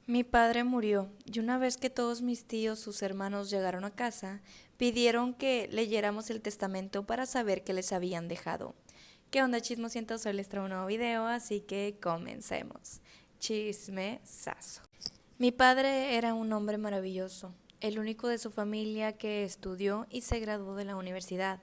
Mi padre murió y una vez que todos mis tíos, sus hermanos llegaron a casa, pidieron que leyéramos el testamento para saber qué les habían dejado. ¿Qué onda, chismosientos? Hoy les traigo un nuevo video, así que comencemos. Chismesazo. Mi padre era un hombre maravilloso, el único de su familia que estudió y se graduó de la universidad.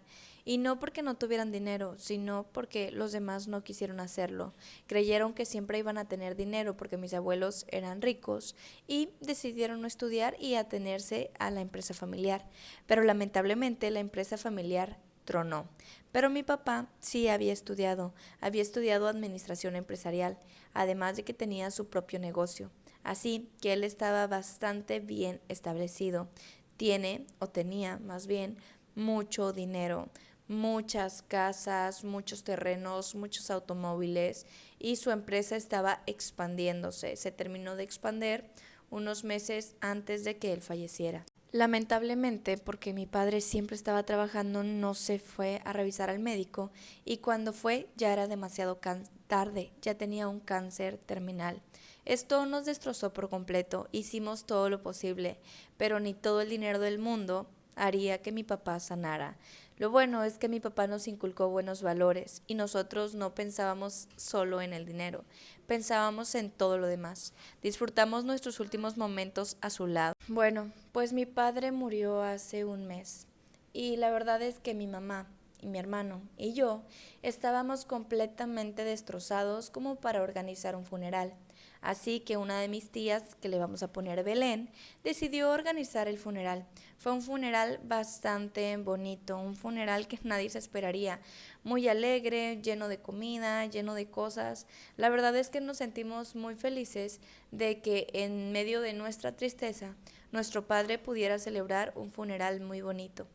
Y no porque no tuvieran dinero, sino porque los demás no quisieron hacerlo. Creyeron que siempre iban a tener dinero porque mis abuelos eran ricos y decidieron no estudiar y atenerse a la empresa familiar. Pero lamentablemente la empresa familiar tronó. Pero mi papá sí había estudiado administración empresarial, además de que tenía su propio negocio. Así que él estaba bastante bien establecido. Tiene, o tenía más bien, mucho dinero, muchas casas, muchos terrenos, muchos automóviles y su empresa estaba expandiéndose. Se terminó de expandir unos meses antes de que él falleciera. Lamentablemente, porque mi padre siempre estaba trabajando, no se fue a revisar al médico y cuando fue ya era demasiado tarde, ya tenía un cáncer terminal. Esto nos destrozó por completo, hicimos todo lo posible, pero ni todo el dinero del mundo haría que mi papá sanara. Lo bueno es que mi papá nos inculcó buenos valores y nosotros no pensábamos solo en el dinero, pensábamos en todo lo demás. Disfrutamos nuestros últimos momentos a su lado. Bueno, pues mi padre murió hace un mes y la verdad es que mi mamá y mi hermano y yo estábamos completamente destrozados como para organizar un funeral. Así que una de mis tías, que le vamos a poner Belén, decidió organizar el funeral. Fue un funeral bastante bonito, un funeral que nadie se esperaría, muy alegre, lleno de comida, lleno de cosas. La verdad es que nos sentimos muy felices de que en medio de nuestra tristeza, nuestro padre pudiera celebrar un funeral muy bonito.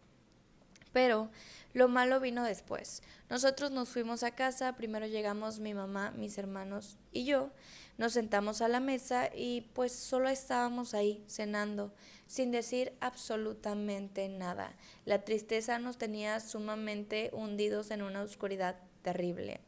Pero lo malo vino después. Nosotros nos fuimos a casa, primero llegamos mi mamá, mis hermanos y yo, nos sentamos a la mesa y pues solo estábamos ahí cenando, sin decir absolutamente nada. La tristeza nos tenía sumamente hundidos en una oscuridad terrible.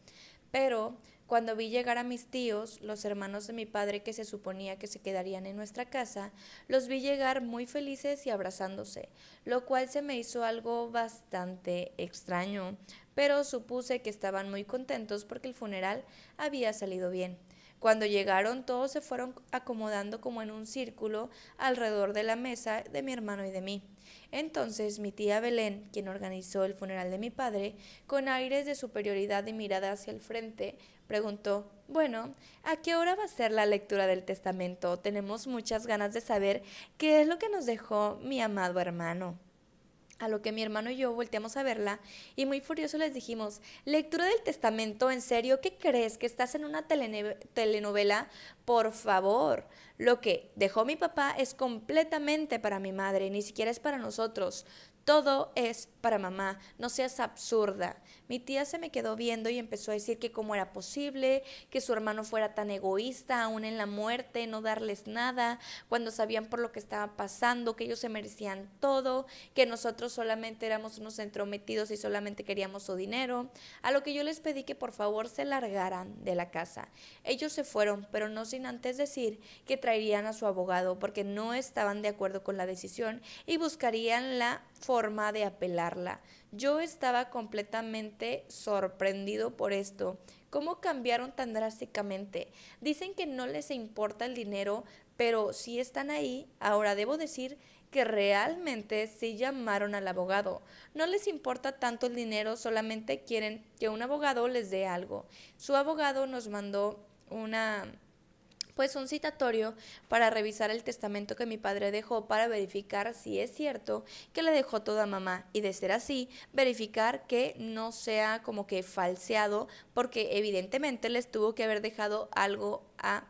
Pero cuando vi llegar a mis tíos, los hermanos de mi padre que se suponía que se quedarían en nuestra casa, los vi llegar muy felices y abrazándose, lo cual se me hizo algo bastante extraño, pero supuse que estaban muy contentos porque el funeral había salido bien. Cuando llegaron todos se fueron acomodando como en un círculo alrededor de la mesa de mi hermano y de mí. Entonces mi tía Belén, quien organizó el funeral de mi padre, con aires de superioridad y mirada hacia el frente, preguntó: bueno, ¿a qué hora va a ser la lectura del testamento? Tenemos muchas ganas de saber qué es lo que nos dejó mi amado hermano. A lo que mi hermano y yo volteamos a verla y muy furiosos les dijimos: lectura del testamento, ¿en serio? ¿Qué crees? ¿Que estás en una telenovela? Por favor, lo que dejó mi papá es completamente para mi madre, ni siquiera es para nosotros. Todo es para mamá, no seas absurda. Mi tía se me quedó viendo y empezó a decir que cómo era posible que su hermano fuera tan egoísta, aún en la muerte, no darles nada, cuando sabían por lo que estaba pasando, que ellos se merecían todo, que nosotros solamente éramos unos entrometidos y solamente queríamos su dinero. A lo que yo les pedí que por favor se largaran de la casa. Ellos se fueron, pero no sin antes decir que traerían a su abogado porque no estaban de acuerdo con la decisión y buscarían la forma de apelarla. Yo estaba completamente sorprendido por esto. ¿Cómo cambiaron tan drásticamente? Dicen que no les importa el dinero, pero si están ahí, ahora debo decir que realmente sí llamaron al abogado. No les importa tanto el dinero, solamente quieren que un abogado les dé algo. Su abogado nos mandó un citatorio para revisar el testamento que mi padre dejó para verificar si es cierto que le dejó todo a mamá y de ser así, verificar que no sea como que falseado porque evidentemente les tuvo que haber dejado algo a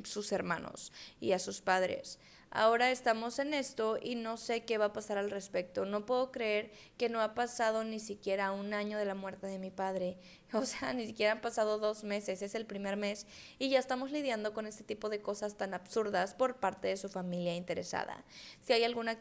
sus hermanos y a sus padres. Ahora estamos en esto y no sé qué va a pasar al respecto. No puedo creer que no ha pasado ni siquiera un año de la muerte de mi padre. O sea, ni siquiera han pasado 2 meses, es el primer mes y ya estamos lidiando con este tipo de cosas tan absurdas por parte de su familia interesada. Si hay alguna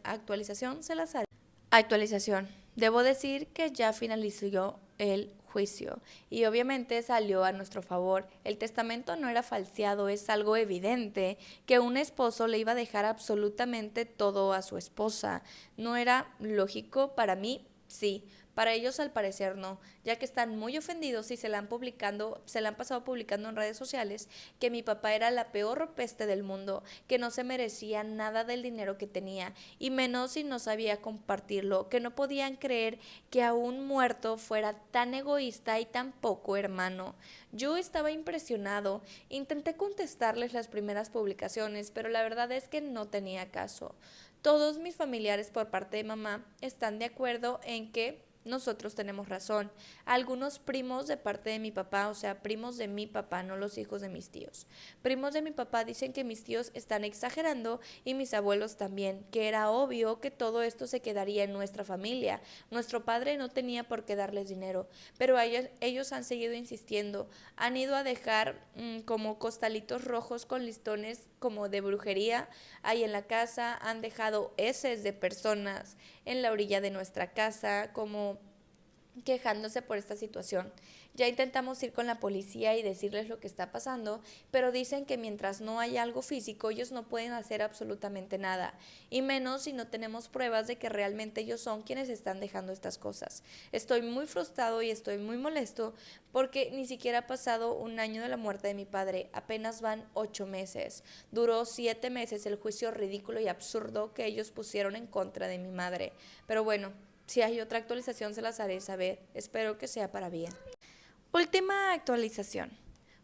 actualización, se las haré. Actualización. Debo decir que ya finalizó el juicio y obviamente salió a nuestro favor. El testamento no era falseado, es algo evidente que un esposo le iba a dejar absolutamente todo a su esposa. ¿No era lógico? Para mí, sí. Para ellos al parecer no, ya que están muy ofendidos y se la han pasado publicando en redes sociales que mi papá era la peor peste del mundo, que no se merecía nada del dinero que tenía, y menos si no sabía compartirlo, que no podían creer que a un muerto fuera tan egoísta y tan poco hermano. Yo estaba impresionado, intenté contestarles las primeras publicaciones, pero la verdad es que no tenía caso. Todos mis familiares por parte de mamá están de acuerdo en que nosotros tenemos razón. Algunos primos de parte de mi papá, o sea, primos de mi papá, no los hijos de mis tíos. Primos de mi papá dicen que mis tíos están exagerando y mis abuelos también, que era obvio que todo esto se quedaría en nuestra familia. Nuestro padre no tenía por qué darles dinero, pero ellos han seguido insistiendo. Han ido a dejar como costalitos rojos con listones como de brujería ahí en la casa, han dejado heces de personas en la orilla de nuestra casa, como quejándose por esta situación. Ya intentamos ir con la policía y decirles lo que está pasando, pero dicen que mientras no haya algo físico, ellos no pueden hacer absolutamente nada, y menos si no tenemos pruebas de que realmente ellos son quienes están dejando estas cosas. Estoy muy frustrado y estoy muy molesto porque ni siquiera ha pasado un año de la muerte de mi padre, apenas van 8 meses. Duró 7 meses el juicio ridículo y absurdo que ellos pusieron en contra de mi madre. Pero bueno, si hay otra actualización se las haré saber, espero que sea para bien. Última actualización.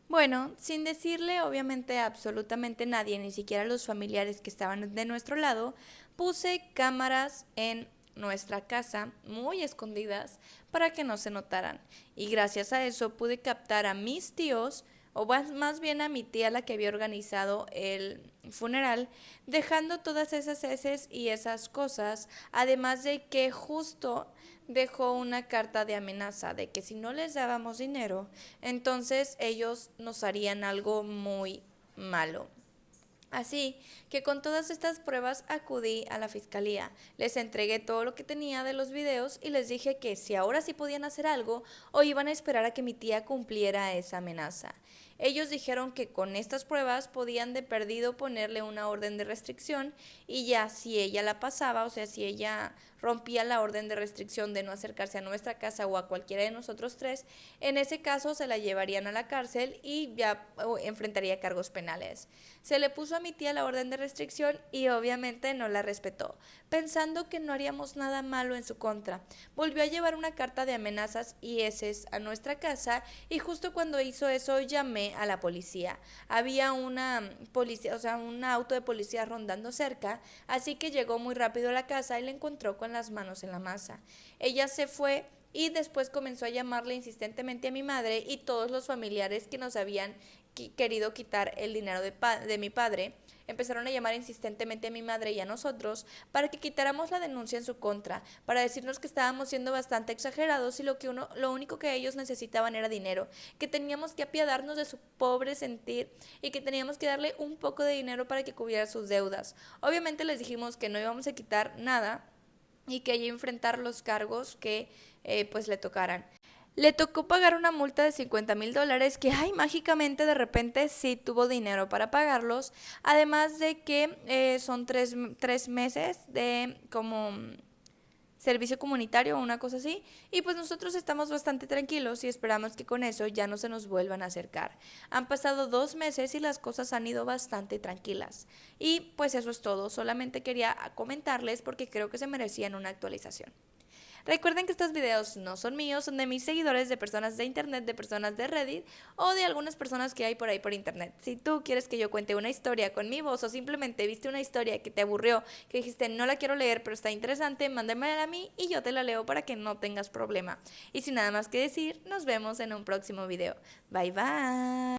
Bueno, sin decirle obviamente a absolutamente nadie, ni siquiera a los familiares que estaban de nuestro lado, puse cámaras en nuestra casa, muy escondidas, para que no se notaran. Y gracias a eso pude captar a mis tíos, o más bien a mi tía, la que había organizado el funeral, dejando todas esas heces y esas cosas, además de que justo dejó una carta de amenaza de que si no les dábamos dinero, entonces ellos nos harían algo muy malo. Así que con todas estas pruebas acudí a la fiscalía, les entregué todo lo que tenía de los videos y les dije que si ahora sí podían hacer algo o iban a esperar a que mi tía cumpliera esa amenaza. Ellos dijeron que con estas pruebas podían de perdido ponerle una orden de restricción y ya si ella la pasaba, o sea, si ella rompía la orden de restricción de no acercarse a nuestra casa o a cualquiera de nosotros tres, en ese caso se la llevarían a la cárcel y ya enfrentaría cargos penales. Se le puso a mi tía la orden de restricción y obviamente no la respetó, pensando que no haríamos nada malo en su contra. Volvió a llevar una carta de amenazas y heces a nuestra casa y justo cuando hizo eso llamé a la policía. Había una policía, o sea, un auto de policía rondando cerca, así que llegó muy rápido a la casa y la encontró con las manos en la masa. Ella se fue y después comenzó a llamarle insistentemente a mi madre y todos los familiares que nos habían querido quitar el dinero de mi padre. Empezaron a llamar insistentemente a mi madre y a nosotros para que quitáramos la denuncia en su contra, para decirnos que estábamos siendo bastante exagerados y lo único que ellos necesitaban era dinero, que teníamos que apiadarnos de su pobre sentir y que teníamos que darle un poco de dinero para que cubriera sus deudas. Obviamente les dijimos que no íbamos a quitar nada y que ella iba a enfrentar los cargos que pues le tocaran. Le tocó pagar una multa de $50,000 que, ay, mágicamente de repente sí tuvo dinero para pagarlos, además de que son tres meses de como servicio comunitario o una cosa así, y pues nosotros estamos bastante tranquilos y esperamos que con eso ya no se nos vuelvan a acercar. Han pasado 2 meses y las cosas han ido bastante tranquilas. Y pues eso es todo, solamente quería comentarles porque creo que se merecían una actualización. Recuerden que estos videos no son míos, son de mis seguidores, de personas de internet, de personas de Reddit o de algunas personas que hay por ahí por internet. Si tú quieres que yo cuente una historia con mi voz o simplemente viste una historia que te aburrió, que dijiste no la quiero leer pero está interesante, mándamela a mí y yo te la leo para que no tengas problema. Y sin nada más que decir, nos vemos en un próximo video. Bye bye.